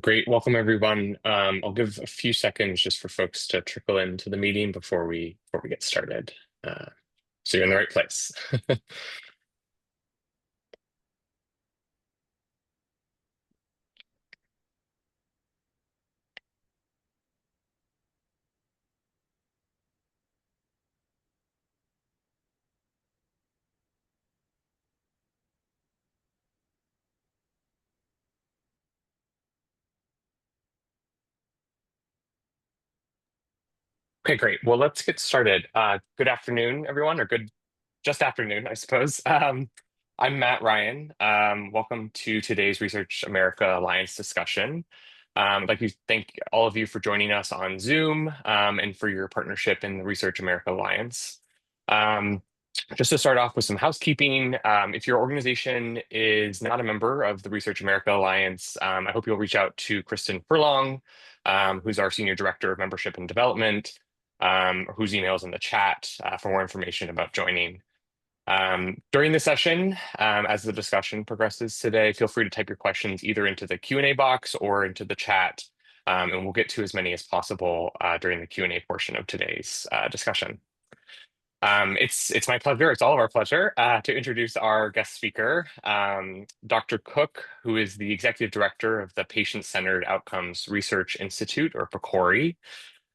Great. Welcome, everyone. I'll give a few seconds just for folks to trickle into the meeting before we get started. Uh, so you're in the right place. Okay, great. Well, let's get started. Good afternoon, everyone, or good just afternoon, I suppose. I'm Matt Ryan. Welcome to today's Research America Alliance discussion. I'd like to thank all of you for joining us on Zoom and for your partnership in the Research America Alliance. Um, just to start off with some housekeeping, if your organization is not a member of the Research America Alliance, I hope you'll reach out to Kristen Furlong, who's our Senior Director of Membership and Development, whose email is in the chat for more information about joining. During the session, as the discussion progresses today, feel free to type your questions either into the Q&A box or into the chat, and we'll get to as many as possible during the Q&A portion of today's discussion. It's my pleasure, it's all of our pleasure, to introduce our guest speaker, Dr. Cook, who is the Executive Director of the Patient-Centered Outcomes Research Institute, or PCORI.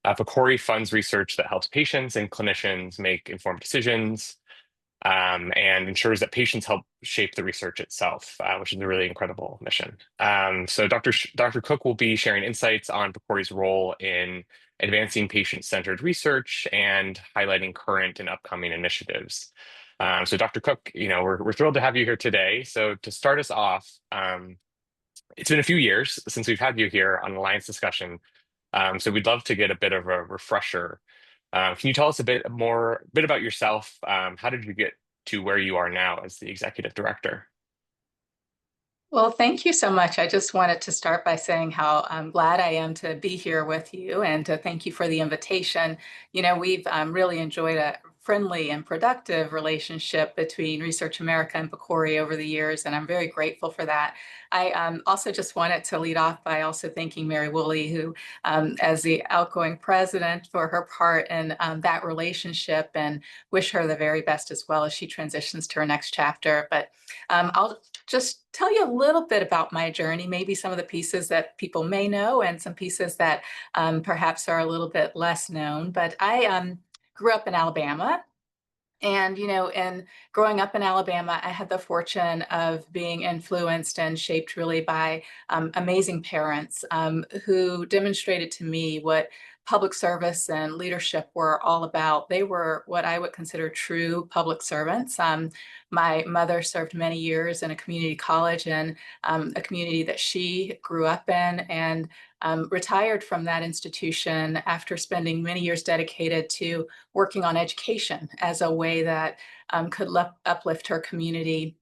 PCORI funds research that helps patients and clinicians make informed decisions, and ensures that patients help shape the research itself, which is a really incredible mission. So Dr. Cook will be sharing insights on PCORI's role in advancing patient-centered research and highlighting current and upcoming initiatives. So Dr. Cook, we're thrilled to have you here today. So to start us off, it's been a few years since we've had you here on Alliance discussion. So we'd love to get a bit of a refresher. Can you tell us a bit about yourself? How did you get to where you are now as the executive director? Well, thank you so much. I just wanted to start by saying how glad I am to be here with you and to thank you for the invitation. We've really enjoyed a friendly and productive relationship between Research America and PCORI over the years, and I'm very grateful for that. I also just wanted to lead off by also thanking Mary Woolley, who, as the outgoing president, for her part in that relationship, and wish her the very best as well as she transitions to her next chapter. But I'll just tell you a little bit about my journey, maybe some of the pieces that people may know and some pieces that perhaps are a little bit less known. But I grew up in Alabama. And, in growing up in Alabama, I had the fortune of being influenced and shaped really by amazing parents who demonstrated to me what public service and leadership were all about. They were what I would consider true public servants. My mother served many years in a community college in a community that she grew up in, and retired from that institution after spending many years dedicated to working on education as a way that could uplift her community.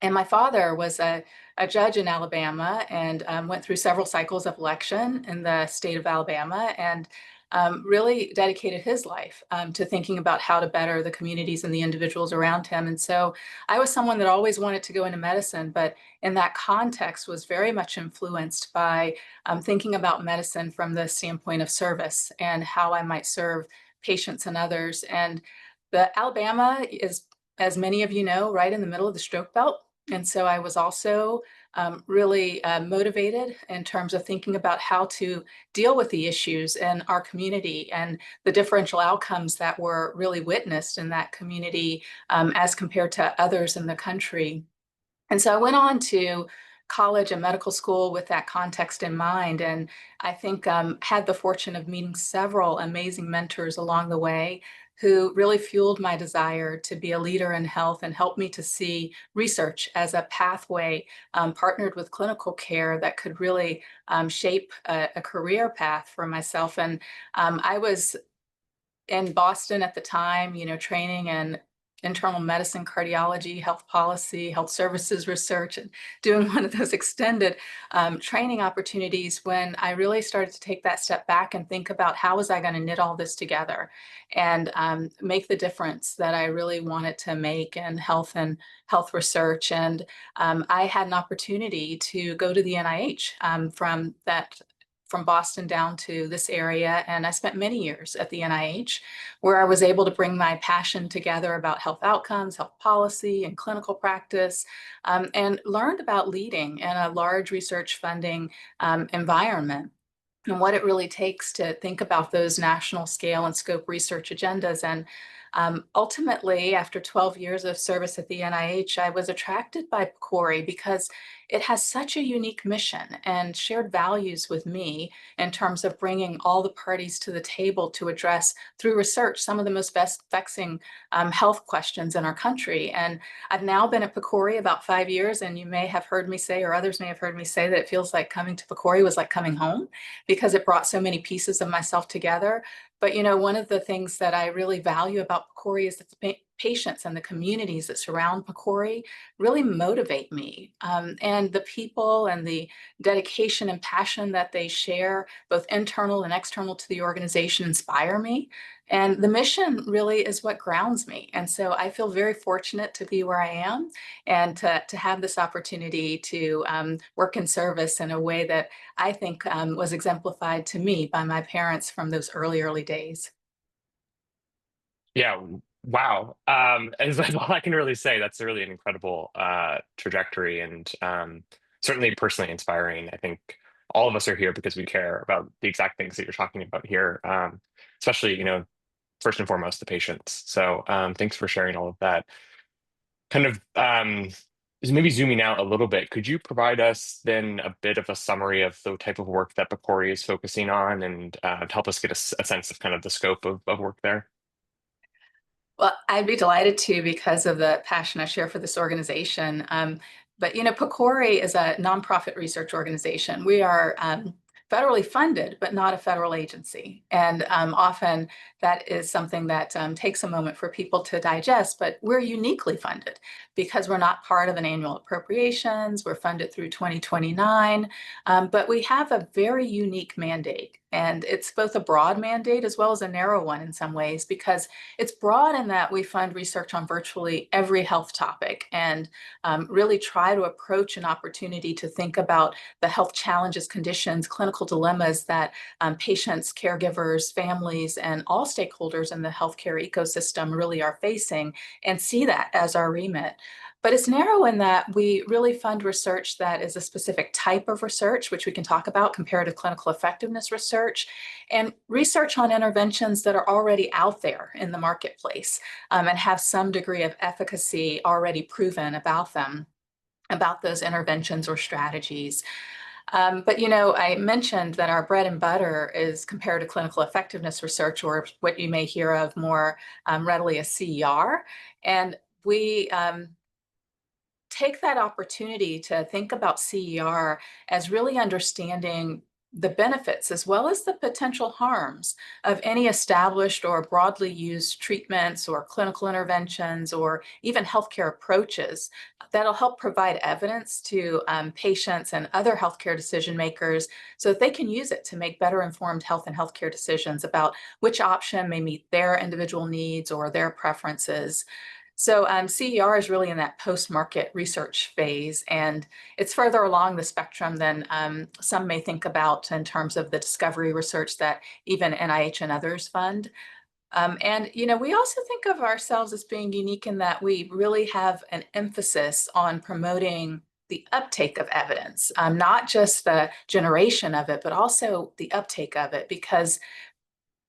And my father was a judge in Alabama and went through several cycles of election in the state of Alabama, and really dedicated his life to thinking about how to better the communities and the individuals around him. And so I was someone that always wanted to go into medicine, but in that context was very much influenced by thinking about medicine from the standpoint of service and how I might serve patients and others. And the Alabama is, as many of you know, right in the middle of the stroke belt. And so I was also really motivated in terms of thinking about how to deal with the issues in our community and the differential outcomes that were really witnessed in that community as compared to others in the country. And so I went on to college and medical school with that context in mind. And I think had the fortune of meeting several amazing mentors along the way who really fueled my desire to be a leader in health and helped me to see research as a pathway partnered with clinical care that could really shape a career path for myself. And I was in Boston at the time, training in internal medicine, cardiology, health policy, health services research, and doing one of those extended training opportunities when I really started to take that step back and think about how was I going to knit all this together and make the difference that I really wanted to make in health and health research. And I had an opportunity to go to the NIH from Boston down to this area. And I spent many years at the NIH where I was able to bring my passion together about health outcomes, health policy, and clinical practice, and learned about leading in a large research funding environment and what it really takes to think about those national scale and scope research agendas. And ultimately, after 12 years of service at the NIH, I was attracted by PCORI because it has such a unique mission and shared values with me in terms of bringing all the parties to the table to address, through research, some of the most vexing health questions in our country. And I've now been at PCORI about 5 years, and you may have heard me say, or others may have heard me say, that it feels like coming to PCORI was like coming home because it brought so many pieces of myself together. But one of the things that I really value about PCORI is that the patients and the communities that surround PCORI really motivate me. And the people and the dedication and passion that they share, both internal and external to the organization, inspire me. And the mission really is what grounds me. And so I feel very fortunate to be where I am and to have this opportunity to work in service in a way that I think was exemplified to me by my parents from those early days. Yeah, wow. And that's all I can really say. That's really an incredible trajectory, and certainly personally inspiring. I think all of us are here because we care about the exact things that you're talking about here, especially, first and foremost, the patients. So thanks for sharing all of that. Kind of maybe zooming out a little bit, could you provide us then a bit of a summary of the type of work that PCORI is focusing on, and help us get a sense of kind of the scope of work there? Well, I'd be delighted to because of the passion I share for this organization. But PCORI is a nonprofit research organization. We are federally funded, but not a federal agency. And often that is something that takes a moment for people to digest, but we're uniquely funded because we're not part of an annual appropriations. We're funded through 2029, but we have a very unique mandate. And it's both a broad mandate as well as a narrow one in some ways, because it's broad in that we fund research on virtually every health topic and really try to approach an opportunity to think about the health challenges, conditions, clinical dilemmas that patients, caregivers, families, and all stakeholders in the healthcare ecosystem really are facing, and see that as our remit. But it's narrow in that we really fund research that is a specific type of research, which we can talk about, comparative clinical effectiveness research, and research on interventions that are already out there in the marketplace and have some degree of efficacy already proven about them, about those interventions or strategies. But I mentioned that our bread and butter is comparative clinical effectiveness research, or what you may hear of more readily as CER. And we take that opportunity to think about CER as really understanding the benefits as well as the potential harms of any established or broadly used treatments or clinical interventions or even healthcare approaches that'll help provide evidence to patients and other healthcare decision makers so that they can use it to make better informed health and healthcare decisions about which option may meet their individual needs or their preferences. So CER is really in that post-market research phase, and it's further along the spectrum than some may think about in terms of the discovery research that even NIH and others fund. And we also think of ourselves as being unique in that we really have an emphasis on promoting the uptake of evidence, not just the generation of it, but also the uptake of it, because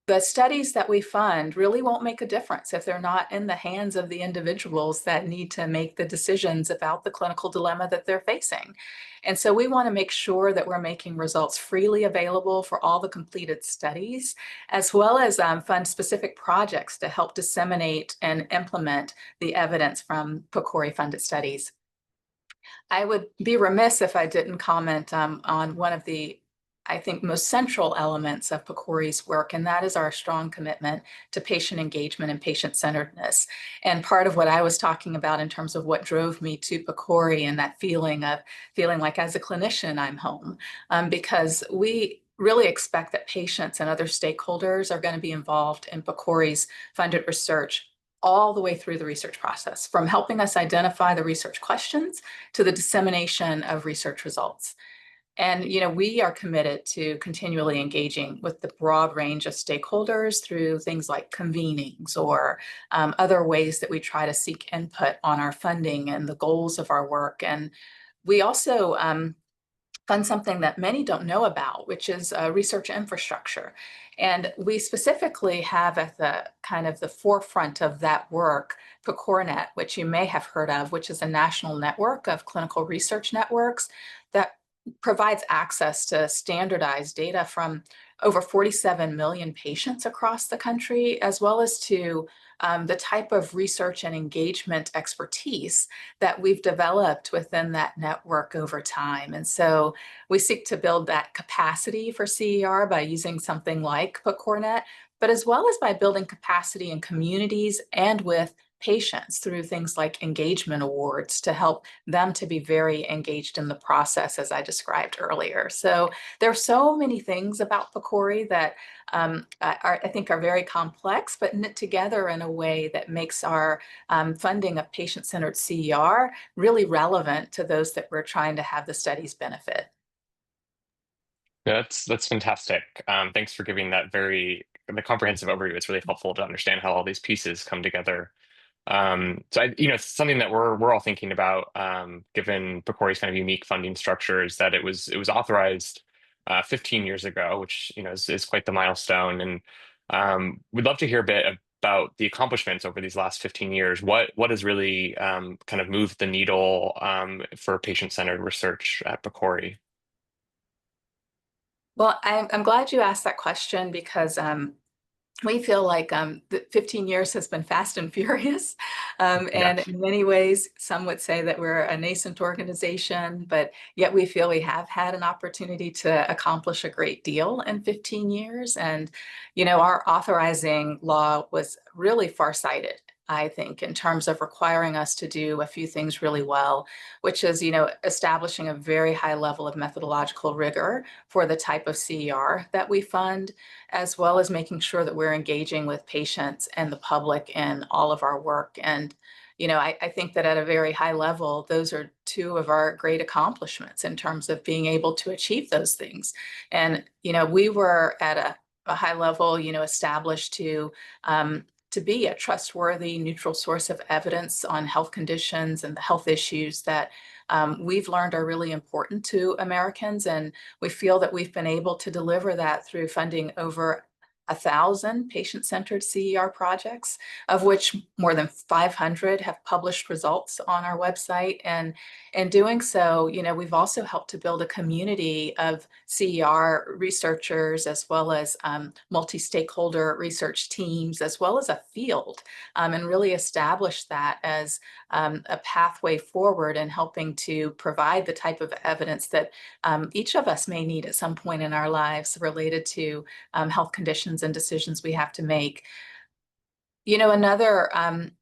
the studies that we fund really won't make a difference if they're not in the hands of the individuals that need to make the decisions about the clinical dilemma that they're facing. And so we want to make sure that we're making results freely available for all the completed studies, as well as fund specific projects to help disseminate and implement the evidence from PCORI funded studies. I would be remiss if I didn't comment on one of the I think, most central elements of PCORI's work, and that is our strong commitment to patient engagement and patient-centeredness. And part of what I was talking about in terms of what drove me to PCORI and that feeling of feeling like as a clinician, I'm home, because we really expect that patients and other stakeholders are going to be involved in PCORI's funded research all the way through the research process, from helping us identify the research questions to the dissemination of research results. And we are committed to continually engaging with the broad range of stakeholders through things like convenings or other ways that we try to seek input on our funding and the goals of our work. And we also fund something that many don't know about, which is research infrastructure. And we specifically have at the kind of the forefront of that work, PCORNet, which you may have heard of, which is a national network of clinical research networks that provides access to standardized data from over 47 million patients across the country, as well as to the type of research and engagement expertise that we've developed within that network over time. And so we seek to build that capacity for CER by using something like PCORNet, but as well as by building capacity in communities and with patients through things like engagement awards to help them to be very engaged in the process, as I described earlier. So there are so many things about PCORI that I think are very complex, but knit together in a way that makes our funding of patient-centered CER really relevant to those that we're trying to have the studies benefit. That's fantastic. Thanks for giving that the comprehensive overview. It's really helpful to understand how all these pieces come together. It's something that we're all thinking about, given PCORI's kind of unique funding structure, is that it was authorized 15 years ago, which is quite the milestone. And we'd love to hear a bit about the accomplishments over these last 15 years. What has really kind of moved the needle for patient-centered research at PCORI? Well, I'm glad you asked that question because we feel like the 15 years has been fast and furious. Yeah. And in many ways, some would say that we're a nascent organization, but yet we feel we have had an opportunity to accomplish a great deal in 15 years. And, our authorizing law was really farsighted, I think, in terms of requiring us to do a few things really well, which is, establishing a very high level of methodological rigor for the type of CER that we fund, as well as making sure that we're engaging with patients and the public in all of our work. And, I think that at a very high level, those are two of our great accomplishments in terms of being able to achieve those things. And, we were at a high level, established to be a trustworthy, neutral source of evidence on health conditions and the health issues that we've learned are really important to Americans. And we feel that we've been able to deliver that through funding over 1,000 patient-centered CER projects, of which more than 500 have published results on our website. And in doing so, we've also helped to build a community of CER researchers, as well as multi-stakeholder research teams, as well as a field, and really establish that as a pathway forward in helping to provide the type of evidence that each of us may need at some point in our lives related to health conditions and decisions we have to make. Another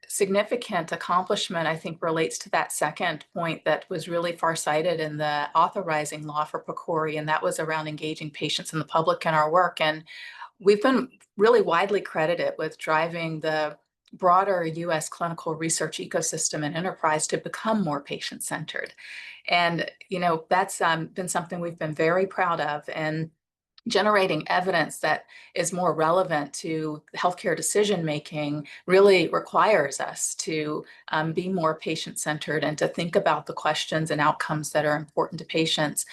significant accomplishment, I think, relates to that second point that was really farsighted in the authorizing law for PCORI, and that was around engaging patients and the public in our work. And we've been really widely credited with driving the broader U.S. clinical research ecosystem and enterprise to become more patient-centered. And, that's been something we've been very proud of. And generating evidence that is more relevant to healthcare decision making really requires us to be more patient-centered and to think about the questions and outcomes that are important to patients.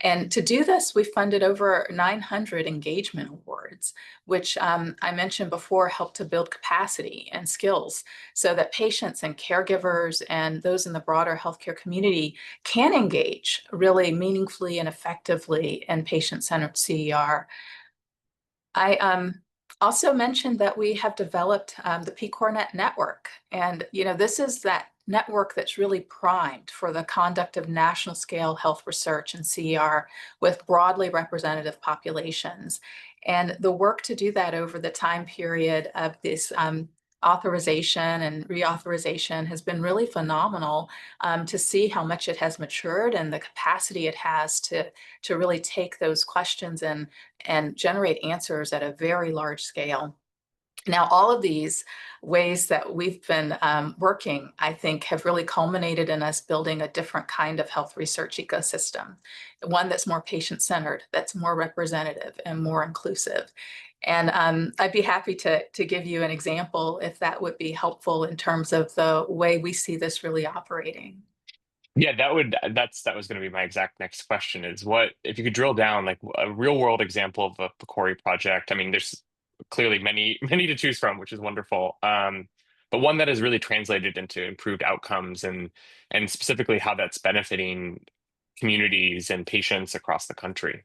And to do this, we funded over 900 engagement awards, which I mentioned before help to build capacity and skills so that patients and caregivers and those in the broader healthcare community can engage really meaningfully and effectively in patient-centered CER. I also mentioned that we have developed the PCORNet network. And, this is that network that's really primed for the conduct of national scale health research and CER with broadly representative populations. And the work to do that over the time period of this authorization and reauthorization has been really phenomenal, to see how much it has matured and the capacity it has to really take those questions and generate answers at a very large scale. Now, all of these ways that we've been working, I think, have really culminated in us building a different kind of health research ecosystem, one that's more patient-centered, that's more representative and more inclusive. And I'd be happy to give you an example if that would be helpful in terms of the way we see this really operating. Yeah, that was going to be my exact next question is what if you could drill down like a real world example of a PCORI project. I mean, there's clearly many many to choose from, which is wonderful. But one that has really translated into improved outcomes and specifically how that's benefiting communities and patients across the country.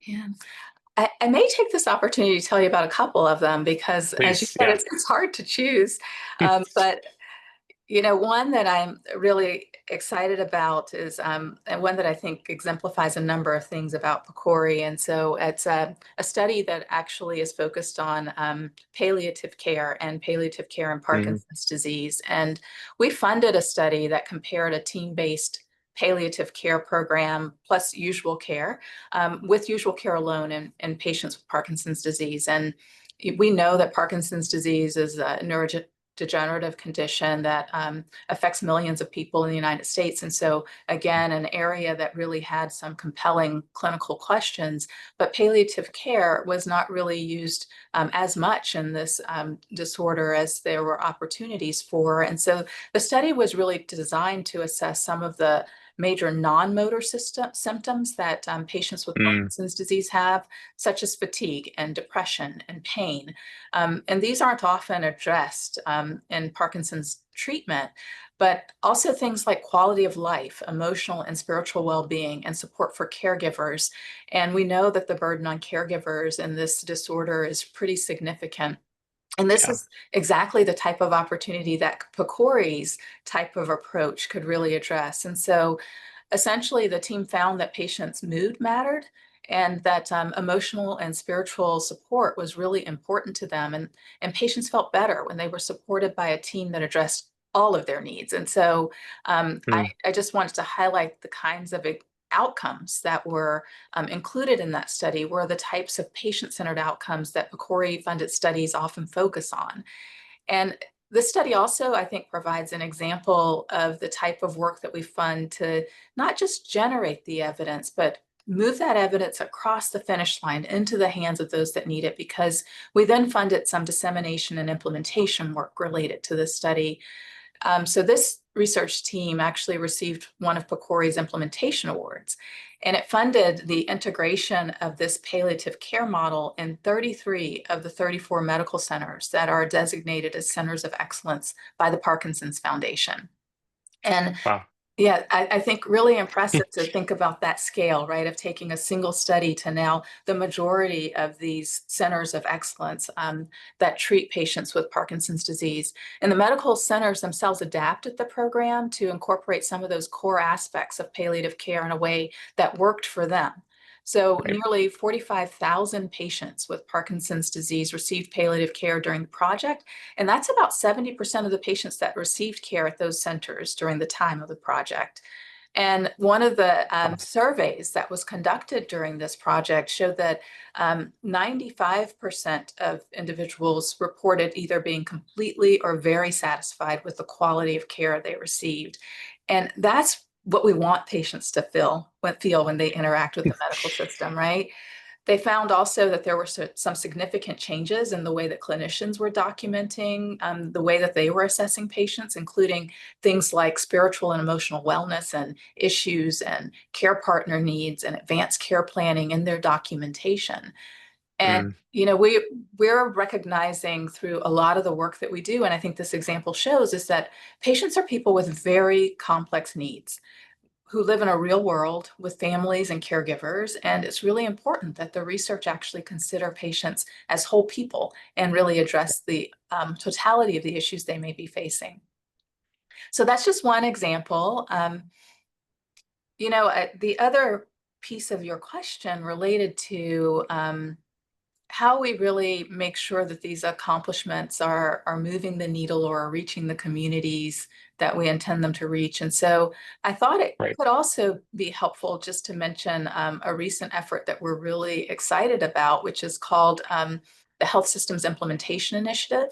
Yeah. I may take this opportunity to tell you about a couple of them because, as you Please, said, yeah. it's hard to choose. But one that I'm really excited about is, and one that I think exemplifies a number of things about PCORI. And so it's a study that actually is focused on palliative care and palliative care in Mm, Parkinson's disease. And we funded a study that compared a team-based palliative care program plus usual care, with usual care alone in patients with Parkinson's disease. And we know that Parkinson's disease is a neurodegenerative condition that affects millions of people in the United States. And so, again, an area that really had some compelling clinical questions, but palliative care was not really used as much in this disorder as there were opportunities for. And so the study was really designed to assess some of the major non-motor symptoms that patients with mm, Parkinson's disease have, such as fatigue and depression and pain. And these aren't often addressed in Parkinson's treatment, but also things like quality of life, emotional and spiritual well-being, and support for caregivers. And we know that the burden on caregivers in this disorder is pretty significant. And this yeah. is exactly the type of opportunity that PCORI's type of approach could really address. And so essentially, the team found that patients' mood mattered and that emotional and spiritual support was really important to them. And patients felt better when they were supported by a team that addressed all of their needs. And so Mm, I just wanted to highlight the kinds of outcomes that were included in that study were the types of patient-centered outcomes that PCORI funded studies often focus on. And this study also, I think, provides an example of the type of work that we fund to not just generate the evidence, but move that evidence across the finish line into the hands of those that need it, because we then funded some dissemination and implementation work related to this study. So this research team actually received one of PCORI's implementation awards, and it funded the integration of this palliative care model in 33 of the 34 medical centers that are designated as centers of excellence by the Parkinson's Foundation. And wow. yeah, I think really impressive to think about that scale, right, of taking a single study to now the majority of these centers of excellence that treat patients with Parkinson's disease. And the medical centers themselves adapted the program to incorporate some of those core aspects of palliative care in a way that worked for them. So Right. nearly 45,000 patients with Parkinson's disease received palliative care during the project, and that's about 70% of the patients that received care at those centers during the time of the project. And one of the Wow. surveys that was conducted during this project showed that 95% of individuals reported either being completely or very satisfied with the quality of care they received. And that's what we want patients to feel when they interact with the medical system, right? They found also that there were some significant changes in the way that clinicians were documenting the way that they were assessing patients, including things like spiritual and emotional wellness and issues and care partner needs and advanced care planning in their documentation. And Mm, we're recognizing through a lot of the work that we do, and I think this example shows, is that patients are people with very complex needs who live in a real world with families and caregivers. And it's really important that the research actually consider patients as whole people and really address the totality of the issues they may be facing. So that's just one example. The other piece of your question related to how we really make sure that these accomplishments are moving the needle or are reaching the communities that we intend them to reach. And so I thought it Right. could also be helpful just to mention a recent effort that we're really excited about, which is called the Health Systems Implementation Initiative.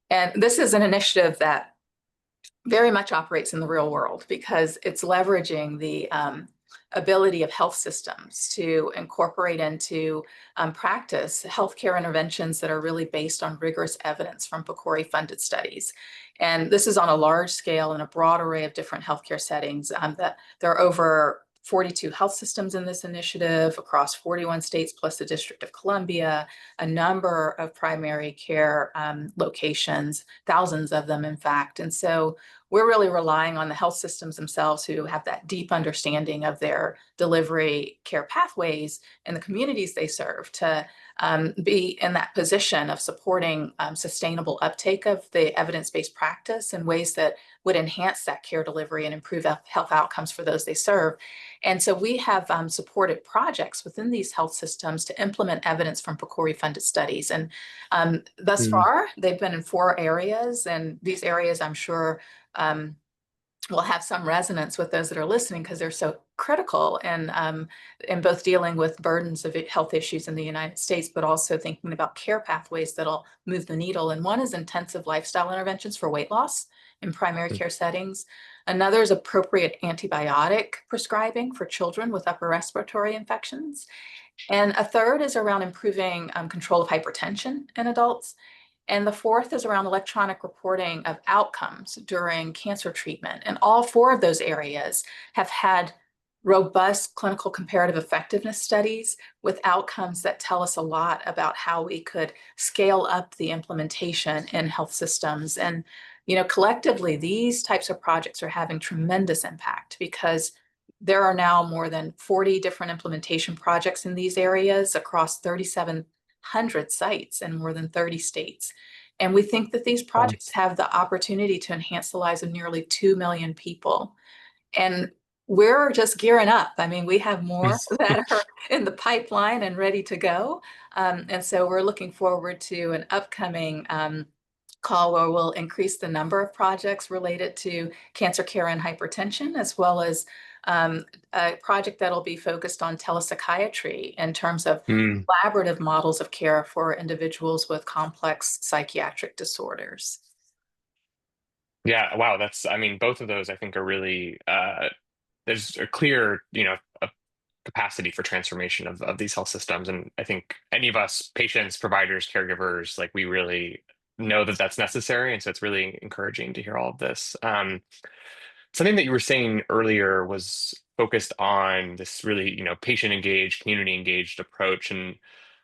And this is an initiative that very much operates in the real world because it's leveraging the ability of health systems to incorporate into practice healthcare interventions that are really based on rigorous evidence from PCORI funded studies. And this is on a large scale in a broad array of different healthcare settings. That there are over 42 health systems in this initiative across 41 states plus the District of Columbia, a number of primary care locations, thousands of them, in fact. And so we're really relying on the health systems themselves who have that deep understanding of their delivery care pathways and the communities they serve to be in that position of supporting sustainable uptake of the evidence-based practice in ways that would enhance that care delivery and improve health outcomes for those they serve. And so we have supported projects within these health systems to implement evidence from PCORI funded studies. And thus Mm. far, they've been in 4 areas, and these areas I'm sure um, will have some resonance with those that are listening because they're so critical in both dealing with burdens of health issues in the United States, but also thinking about care pathways that'll move the needle. And one is intensive lifestyle interventions for weight loss in primary care settings. Another is appropriate antibiotic prescribing for children with upper respiratory infections. And a third is around improving control of hypertension in adults. And the fourth is around electronic reporting of outcomes during cancer treatment. And all 4 of those areas have had robust clinical comparative effectiveness studies with outcomes that tell us a lot about how we could scale up the implementation in health systems. And, collectively, these types of projects are having tremendous impact because there are now more than 40 different implementation projects in these areas across 3,700 sites in more than 30 states. And we think that these Wow. projects have the opportunity to enhance the lives of nearly 2 million people. And we're just gearing up. I mean, we have more that are in the pipeline and ready to go. And so we're looking forward to an upcoming call where we'll increase the number of projects related to cancer care and hypertension, as well as a project that'll be focused on telepsychiatry in terms of Mm. collaborative models of care for individuals with complex psychiatric disorders. Yeah, wow, I mean, both of those I think are really there's a clear, a capacity for transformation of these health systems. And I think any of us, patients, providers, caregivers, like we really know that that's necessary. And so it's really encouraging to hear all of this. Something that you were saying earlier was focused on this really, patient engaged, community engaged approach. And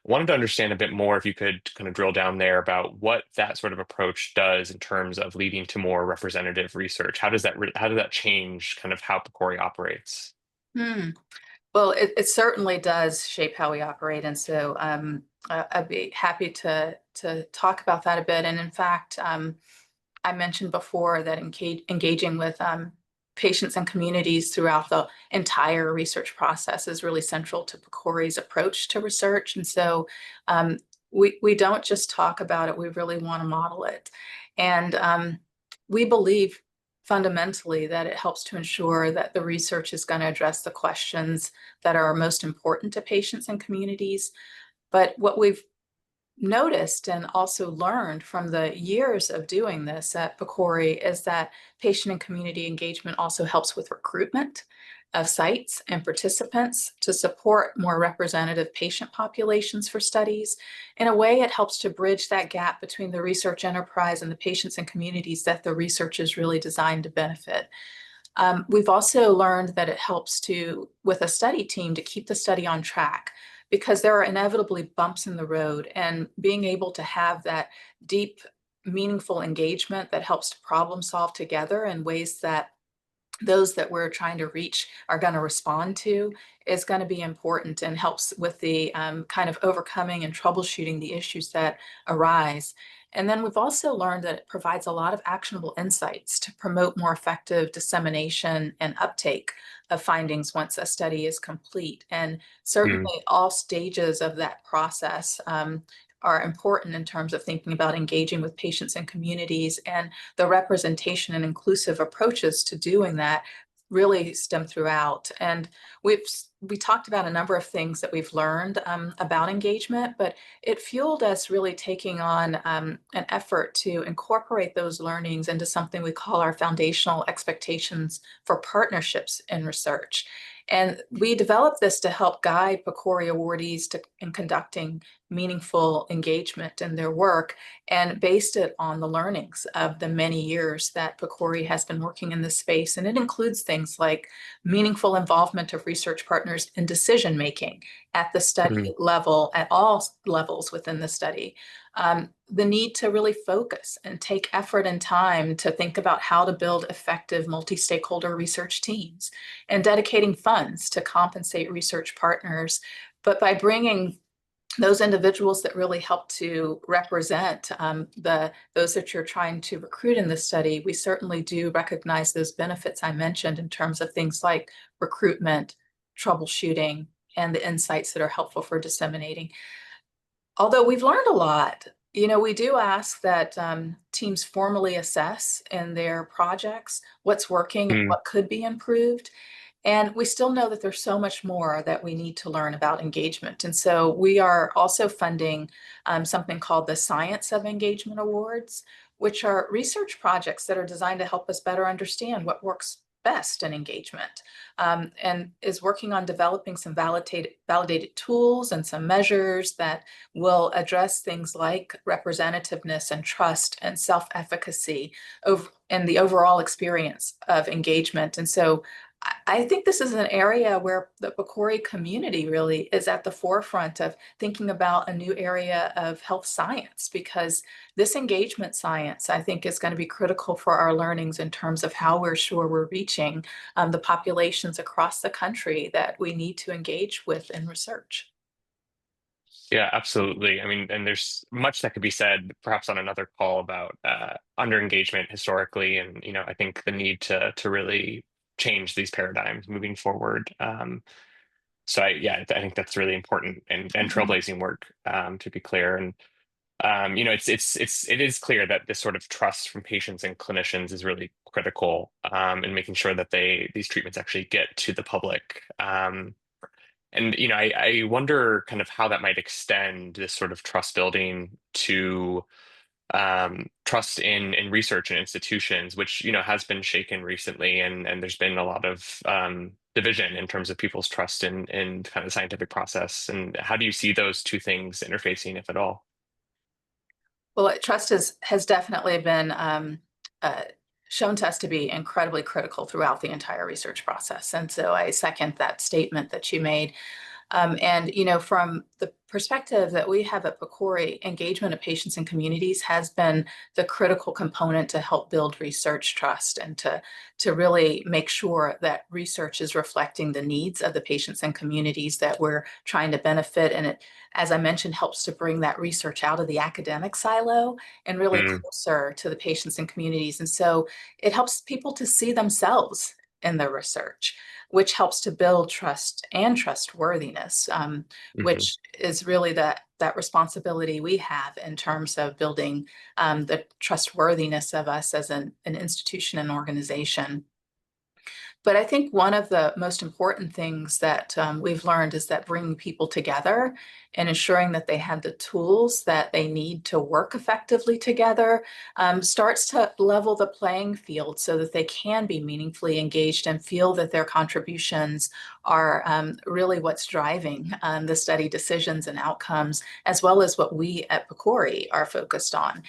wanted to understand a bit more if you could kind of drill down there about what that sort of approach does in terms of leading to more representative research. How does that change kind of how PCORI operates? Hmm. Well, it certainly does shape how we operate, and so I'd be happy to talk about that a bit. And in fact, I mentioned before that engaging with patients and communities throughout the entire research process is really central to PCORI's approach to research. And so we don't just talk about it; we really want to model it, and we believe fundamentally that it helps to ensure that the research is going to address the questions that are most important to patients and communities. But what we've noticed and also learned from the years of doing this at PCORI is that patient and community engagement also helps with recruitment of sites and participants to support more representative patient populations for studies. In a way, it helps to bridge that gap between the research enterprise and the patients and communities that the research is really designed to benefit. We've also learned that it helps with a study team, to keep the study on track because there are inevitably bumps in the road, and being able to have that deep, meaningful engagement that helps to problem solve together in ways that those that we're trying to reach are going to respond to is going to be important and helps with the kind of overcoming and troubleshooting the issues that arise. And then we've also learned that it provides a lot of actionable insights to promote more effective dissemination and uptake of findings once a study is complete. And Mm, certainly all stages of that process are important in terms of thinking about engaging with patients and communities, and the representation and inclusive approaches to doing that really stem throughout. And we talked about a number of things that we've learned about engagement, but it fueled us really taking on an effort to incorporate those learnings into something we call our foundational expectations for partnerships in research. And we developed this to help guide PCORI awardees in conducting meaningful engagement in their work, and based it on the learnings of the many years that PCORI has been working in this space. And it includes things like meaningful involvement of research partners in decision making at the mm, study level, at all levels within the study. The need to really focus and take effort and time to think about how to build effective multi-stakeholder research teams, and dedicating funds to compensate research partners. But by bringing those individuals that really help to represent those that you're trying to recruit in this study, we certainly do recognize those benefits I mentioned in terms of things like recruitment, troubleshooting, and the insights that are helpful for disseminating. Although we've learned a lot, we do ask that teams formally assess in their projects what's working and mm, what could be improved. And we still know that there's so much more that we need to learn about engagement. And so we are also funding something called the Science of Engagement Awards, which are research projects that are designed to help us better understand what works best in engagement, and is working on developing some validated tools and some measures that will address things like representativeness and trust and self-efficacy and the overall experience of engagement. And so I think this is an area where the PCORI community really is at the forefront of thinking about a new area of health science, because this engagement science, I think, is going to be critical for our learnings in terms of how we're sure we're reaching the populations across the country that we need to engage with in research. yeah, absolutely. I mean, and there's much that could be said, perhaps on another call about under engagement historically, and I think the need to really change these paradigms moving forward. So yeah, I think that's really important and Mhm. trailblazing work, to be clear. And it is clear that this sort of trust from patients and clinicians is really critical, in making sure that these treatments actually get to the public. And I wonder kind of how that might extend this sort of trust building to trust in research and institutions, which has been shaken recently, and there's been a lot of division in terms of people's trust in kind of the scientific process. And how do you see those two things interfacing, if at all? Well, trust has definitely been uh, shown to us to be incredibly critical throughout the entire research process. And so I second that statement that you made. And from the perspective that we have at PCORI, engagement of patients and communities has been the critical component to help build research trust, and to really make sure that research is reflecting the needs of the patients and communities that we're trying to benefit. And it, as I mentioned, helps to bring that research out of the academic silo and really Mm, closer to the patients and communities. And so it helps people to see themselves in their research, which helps to build trust and trustworthiness, mhm. which is really that responsibility we have in terms of building the trustworthiness of us as an institution and organization. But I think one of the most important things that we've learned is that bringing people together and ensuring that they have the tools that they need to work effectively together starts to level the playing field so that they can be meaningfully engaged and feel that their contributions are really what's driving the study decisions and outcomes, as well as what we at PCORI are focused on.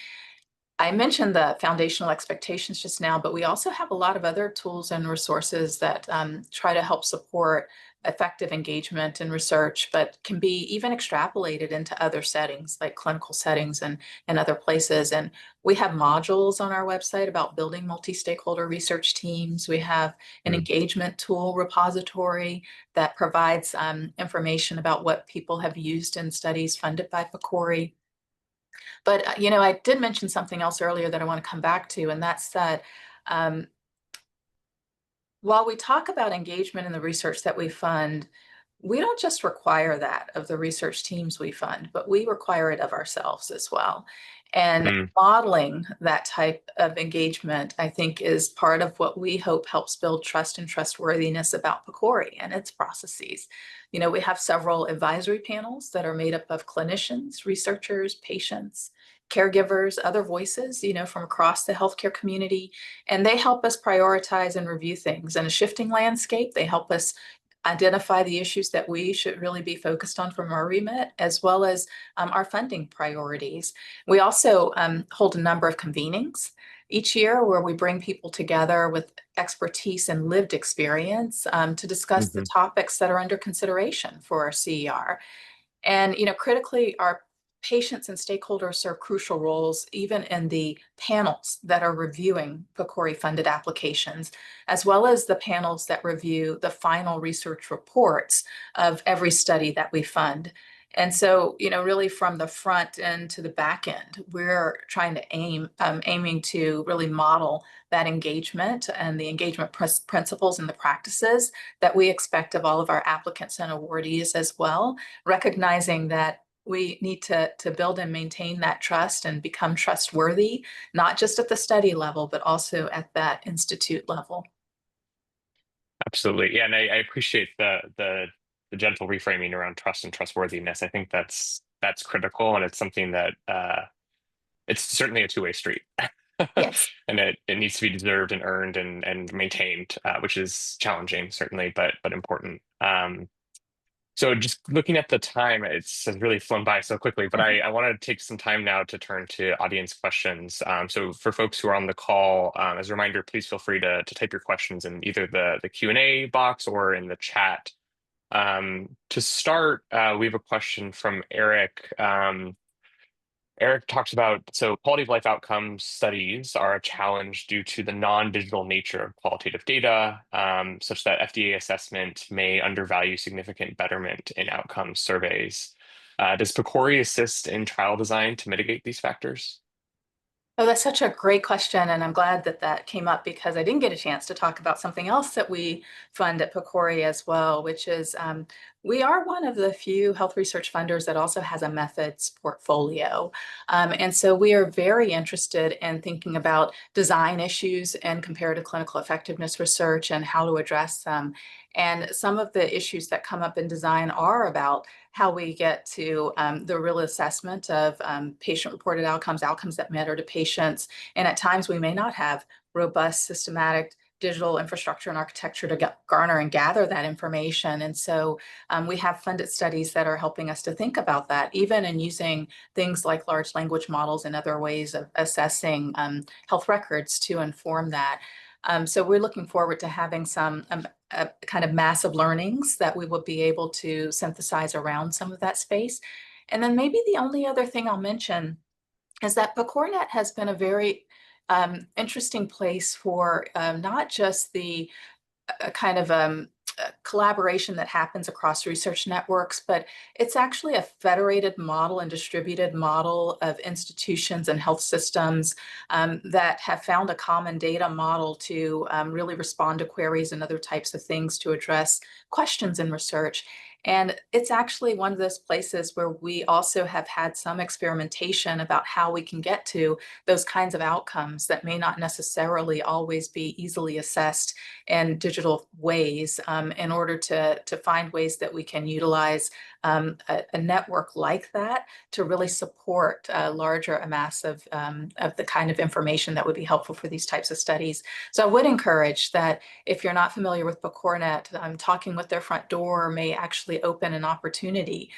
I mentioned the foundational expectations just now, but we also have a lot of other tools and resources that try to help support effective engagement in research, but can be even extrapolated into other settings like clinical settings and other places. And we have modules on our website about building multi-stakeholder research teams. We have an Mm. engagement tool repository that provides information about what people have used in studies funded by PCORI. But, I did mention something else earlier that I want to come back to, and that's that um, while we talk about engagement in the research that we fund, we don't just require that of the research teams we fund, but we require it of ourselves as well. And Mm. modeling that type of engagement, I think, is part of what we hope helps build trust and trustworthiness about PCORI and its processes. We have several advisory panels that are made up of clinicians, researchers, patients, caregivers, other voices, from across the healthcare community, and they help us prioritize and review things. In a shifting landscape, they help us identify the issues that we should really be focused on from our remit, as well as our funding priorities. We also hold a number of convenings each year where we bring people together with expertise and lived experience to discuss the Mhm. topics that are under consideration for our CER. And, critically, our patients and stakeholders serve crucial roles even in the panels that are reviewing PCORI funded applications, as well as the panels that review the final research reports of every study that we fund. And so, really from the front end to the back end, we're trying to aiming to really model that engagement and the engagement principles and the practices that we expect of all of our applicants and awardees as well, recognizing that we need to build and maintain that trust and become trustworthy, not just at the study level, but also at that institute level. Absolutely. Yeah, and I appreciate the gentle reframing around trust and trustworthiness. I think that's critical, and it's something that it's certainly a two-way street. Yes. And it needs to be deserved and earned and maintained, which is challenging, certainly, but important. So just looking at the time, it's really flown by so quickly, but I want to take some time now to turn to audience questions. So for folks who are on the call, as a reminder, please feel free to type your questions in either the Q&A box or in the chat. To start, we have a question from Eric. Eric talks about, so quality of life outcomes studies are a challenge due to the non-digital nature of qualitative data, such that FDA assessment may undervalue significant betterment in outcomes surveys. Does PCORI assist in trial design to mitigate these factors? Oh, that's such a great question, and I'm glad that that came up because I didn't get a chance to talk about something else that we fund at PCORI as well, which is we are one of the few health research funders that also has a methods portfolio. And so we are very interested in thinking about design issues and comparative clinical effectiveness research and how to address them. And some of the issues that come up in design are about how we get to the real assessment of patient-reported outcomes, outcomes that matter to patients. And at times we may not have robust, systematic digital infrastructure and architecture to garner and gather that information. And so we have funded studies that are helping us to think about that, even in using things like large language models and other ways of assessing health records to inform that. So we're looking forward to having some kind of massive learnings that we will be able to synthesize around some of that space. And then maybe the only other thing I'll mention is that PCORNet has been a very interesting place for not just the kind of collaboration that happens across research networks, but it's actually a federated model and distributed model of institutions and health systems that have found a common data model to really respond to queries and other types of things to address questions in research. And it's actually one of those places where we also have had some experimentation about how we can get to those kinds of outcomes that may not necessarily always be easily assessed in digital ways in order to find ways that we can utilize a network like that to really support a larger amass of the kind of information that would be helpful for these types of studies. So I would encourage that if you're not familiar with PCORNet, talking with their front door may actually open an opportunity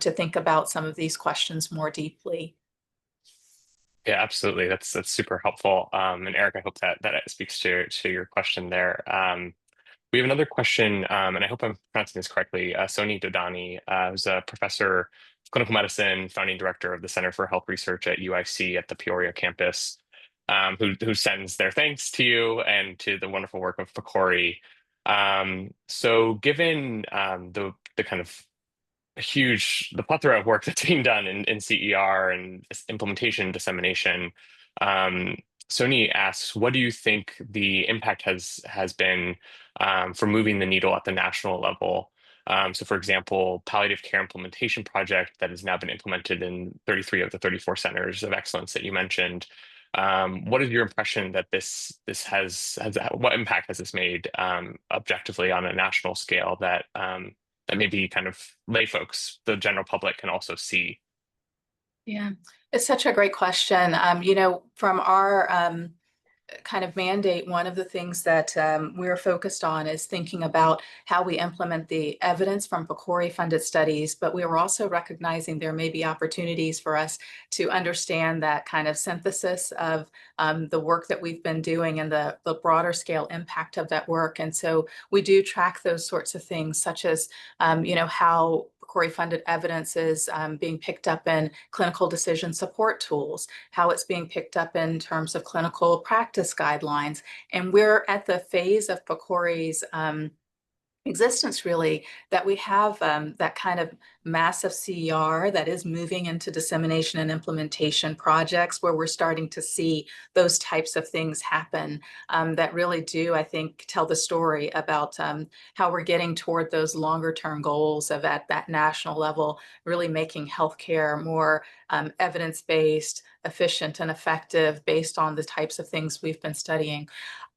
to think about some of these questions more deeply. Yeah, absolutely. That's super helpful. And Eric, I hope that speaks to your question there. We have another question, and I hope I'm pronouncing this correctly. Soni Dodani, who's a professor of clinical medicine, founding director of the Center for Health Research at UIC at the Peoria campus, who sends their thanks to you and to the wonderful work of PCORI. So, given the kind of the plethora of work that's being done in CER and implementation dissemination. Um, Sony asks, what do you think the impact has been for moving the needle at the national level? So, for example, palliative care implementation project that has now been implemented in 33 of the 34 centers of excellence that you mentioned. What is your impression that this has what impact has this made objectively on a national scale that maybe kind of lay folks, the general public, can also see? Yeah, it's such a great question. From our kind of mandate, one of the things that we're focused on is thinking about how we implement the evidence from PCORI funded studies, but we were also recognizing there may be opportunities for us to understand that kind of synthesis of the work that we've been doing and the broader scale impact of that work. And so we do track those sorts of things, such as, how PCORI funded evidence is being picked up in clinical decision support tools, how it's being picked up in terms of clinical practice guidelines. And we're at the phase of PCORI's existence, really, that we have that kind of massive CER that is moving into dissemination and implementation projects where we're starting to see those types of things happen that really do, I think, tell the story about how we're getting toward those longer term goals of at that national level, really making healthcare more evidence-based, efficient, and effective based on the types of things we've been studying.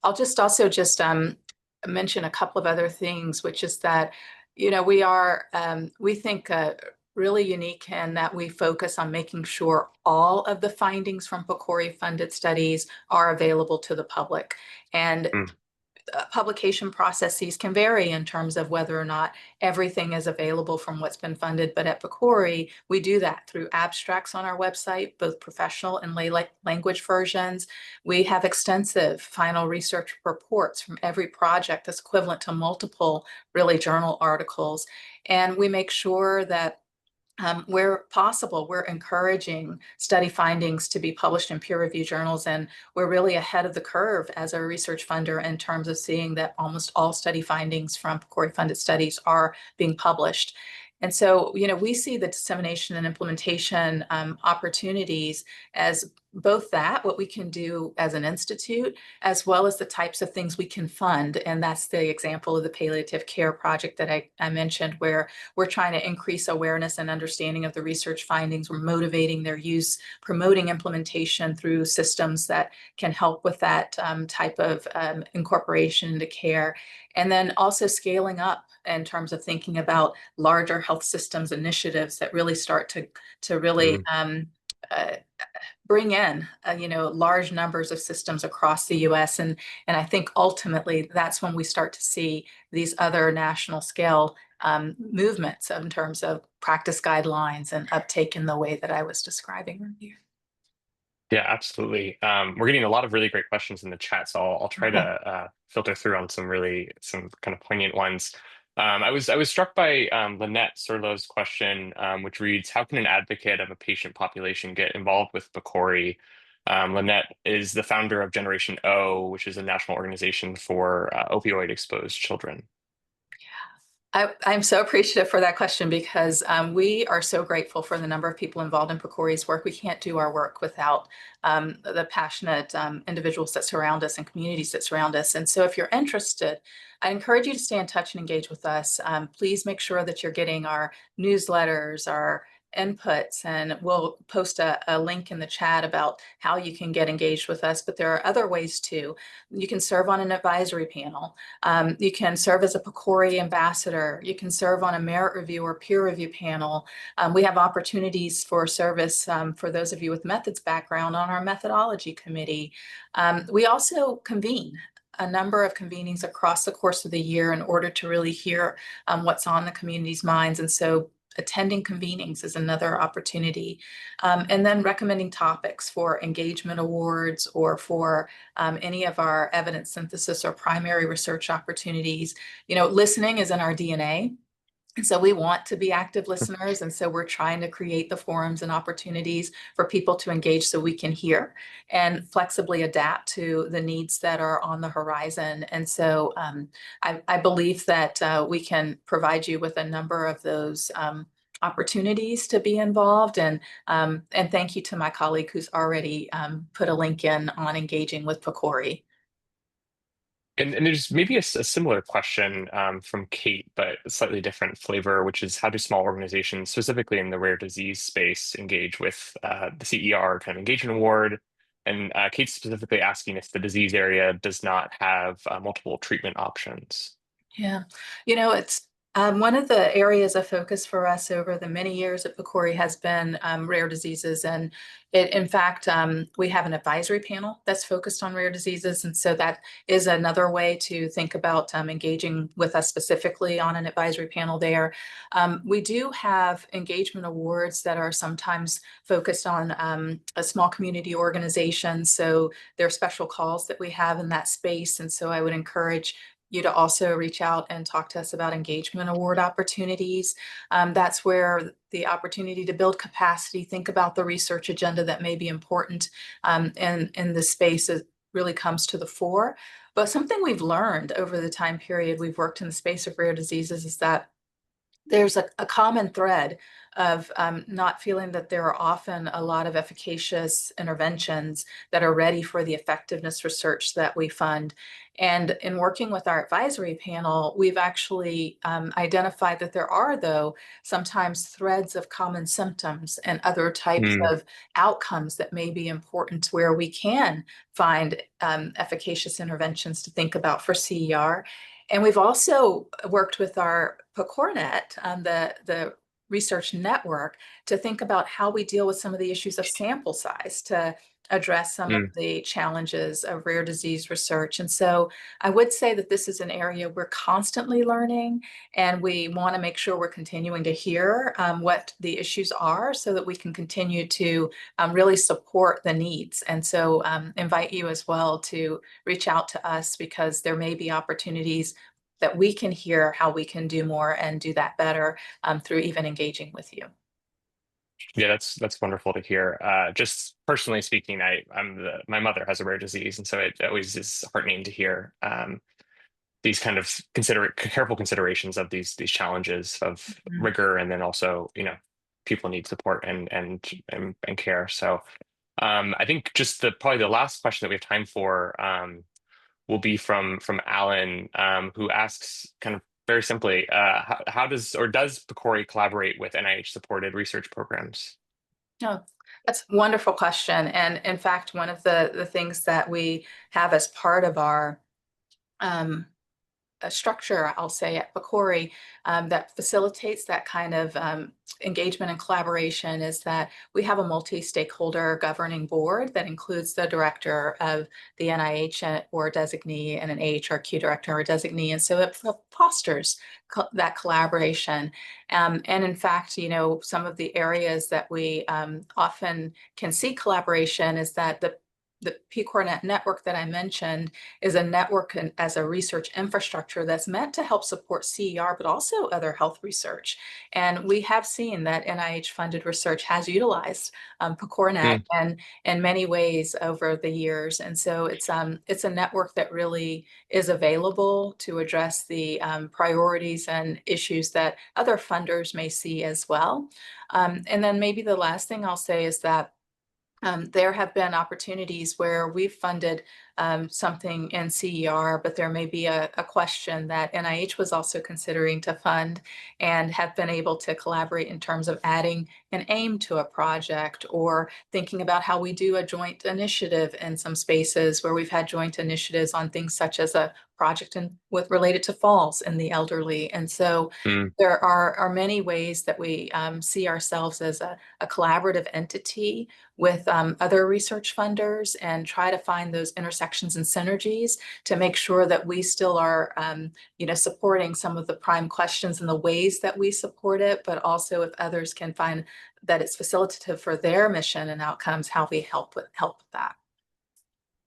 I'll just also just mention a couple of other things, which is that, we think really unique in that we focus on making sure all of the findings from PCORI funded studies are available to the public. And Mm, publication processes can vary in terms of whether or not everything is available from what's been funded. But at PCORI, we do that through abstracts on our website, both professional and lay language versions. We have extensive final research reports from every project that's equivalent to multiple, really, journal articles. And we make sure that where possible, we're encouraging study findings to be published in peer-reviewed journals, and we're really ahead of the curve as a research funder in terms of seeing that almost all study findings from PCORI-funded studies are being published. And so, we see the dissemination and implementation opportunities as both that, what we can do as an institute, as well as the types of things we can fund. And that's the example of the palliative care project that I mentioned, where we're trying to increase awareness and understanding of the research findings. We're motivating their use, promoting implementation through systems that can help with that type of incorporation into care. And then also scaling up in terms of thinking about larger health systems initiatives that really start to really mm. uh, bring in large numbers of systems across the U.S. And I think ultimately that's when we start to see these other national scale movements in terms of practice guidelines and uptake in the way that I was describing earlier. Yeah, absolutely. We're getting a lot of really great questions in the chat, so I'll try to filter through on some kind of poignant ones. I was struck by Lynette Surlow's question, which reads, "How can an advocate of a patient population get involved with PCORI?" Lynette is the founder of Generation O, which is a national organization for opioid exposed children. I'm so appreciative for that question because we are so grateful for the number of people involved in PCORI's work. We can't do our work without the passionate individuals that surround us and communities that surround us. And so if you're interested, I encourage you to stay in touch and engage with us. Please make sure that you're getting our newsletters, our inputs, and we'll post a link in the chat about how you can get engaged with us. But there are other ways too. You can serve on an advisory panel. You can serve as a PCORI ambassador. You can serve on a merit review or peer review panel. We have opportunities for service for those of you with methods background on our methodology committee. We also convene a number of convenings across the course of the year in order to really hear what's on the community's minds. And so attending convenings is another opportunity. And then recommending topics for engagement awards or for any of our evidence synthesis or primary research opportunities. Listening is in our DNA. And so we want to be active listeners. And so we're trying to create the forums and opportunities for people to engage so we can hear and flexibly adapt to the needs that are on the horizon. And so I believe that we can provide you with a number of those opportunities to be involved. And thank you to my colleague who's already put a link in on engaging with PCORI. And there's maybe a similar question from Kate, but a slightly different flavor, which is how do small organizations, specifically in the rare disease space, engage with the CER kind of engagement award? And Kate's specifically asking if the disease area does not have multiple treatment options. Yeah, it's one of the areas of focus for us over the many years at PCORI has been rare diseases. And in fact, we have an advisory panel that's focused on rare diseases. And so that is another way to think about engaging with us specifically on an advisory panel there. We do have engagement awards that are sometimes focused on a small community organization. So there are special calls that we have in that space. And so I would encourage you to also reach out and talk to us about engagement award opportunities. That's where the opportunity to build capacity, think about the research agenda that may be important in this space really comes to the fore. But something we've learned over the time period we've worked in the space of rare diseases is that there's a common thread of not feeling that there are often a lot of efficacious interventions that are ready for the effectiveness research that we fund. And in working with our advisory panel, we've actually identified that there are, though, sometimes threads of common symptoms and other types Mm, of outcomes that may be important where we can find efficacious interventions to think about for CER. And we've also worked with our PCORNet, the research network, to think about how we deal with some of the issues of sample size to address some of mm. the challenges of rare disease research. And so I would say that this is an area we're constantly learning, and we want to make sure we're continuing to hear what the issues are so that we can continue to really support the needs. And so invite you as well to reach out to us because there may be opportunities that we can hear how we can do more and do that better through even engaging with you. Yeah, that's wonderful to hear. Just personally speaking, my mother has a rare disease, and so it always is heartening to hear these kind of careful considerations of these challenges of Mhm. rigor, and then also people need support and care. So I think just the probably the last question that we have time for will be from Alan, who asks kind of very simply, how does PCORI collaborate with NIH supported research programs? Oh, that's a wonderful question. And in fact, one of the things that we have as part of our um, structure, I'll say, at PCORI that facilitates that kind of engagement and collaboration is that we have a multi-stakeholder governing board that includes the director of the NIH or designee and an AHRQ director or designee. And so it fosters that collaboration. And in fact, some of the areas that we often can see collaboration is that the PCORNet network that I mentioned is a network as a research infrastructure that's meant to help support CER, but also other health research. And we have seen that NIH-funded research has utilized PCORNet Mm, and in many ways over the years. And so it's a network that really is available to address the priorities and issues that other funders may see as well. And then maybe the last thing I'll say is that there have been opportunities where we've funded something in CER, but there may be a question that NIH was also considering to fund and have been able to collaborate in terms of adding an aim to a project or thinking about how we do a joint initiative in some spaces where we've had joint initiatives on things such as a project related to falls in the elderly. And so mm, there are many ways that we see ourselves as a collaborative entity with other research funders and try to find those intersections intersections and synergies to make sure that we still are, supporting some of the prime questions and the ways that we support it, but also if others can find that it's facilitative for their mission and outcomes, how we help with that.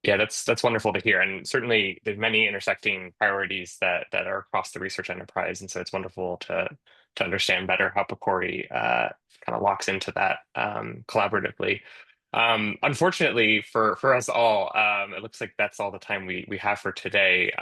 Yeah, that's wonderful to hear, and certainly there's many intersecting priorities that are across the research enterprise, and so it's wonderful to understand better how PCORI kind of locks into that collaboratively. Unfortunately for us all, it looks like that's all the time we have for today.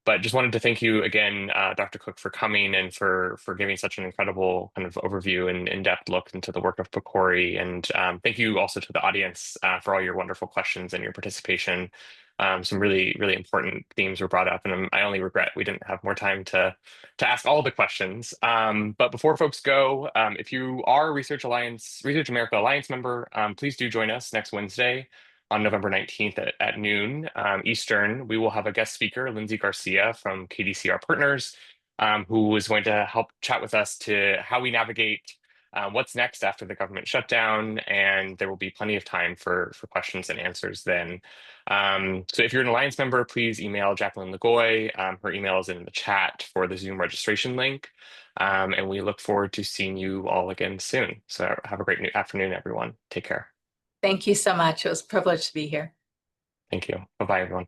But just wanted to thank you again, Dr. Cook, for coming and for giving such an incredible kind of overview and in-depth look into the work of PCORI. And thank you also to the audience for all your wonderful questions and your participation. Some really important themes were brought up, and I only regret we didn't have more time to ask all the questions. But before folks go, if you are a Research America Alliance member, please do join us next Wednesday on November 19th at noon Eastern. We will have a guest speaker, Lindsay Garcia from KDCR Partners, who is going to help chat with us to how we navigate what's next after the government shutdown, and there will be plenty of time for questions and answers then. So if you're an Alliance member, please email Jacqueline Lagoy. Her email is in the chat for the Zoom registration link. And we look forward to seeing you all again soon. So have a great afternoon, everyone. Take care. Thank you so much. It was a privilege to be here. Thank you. Bye-bye, everyone.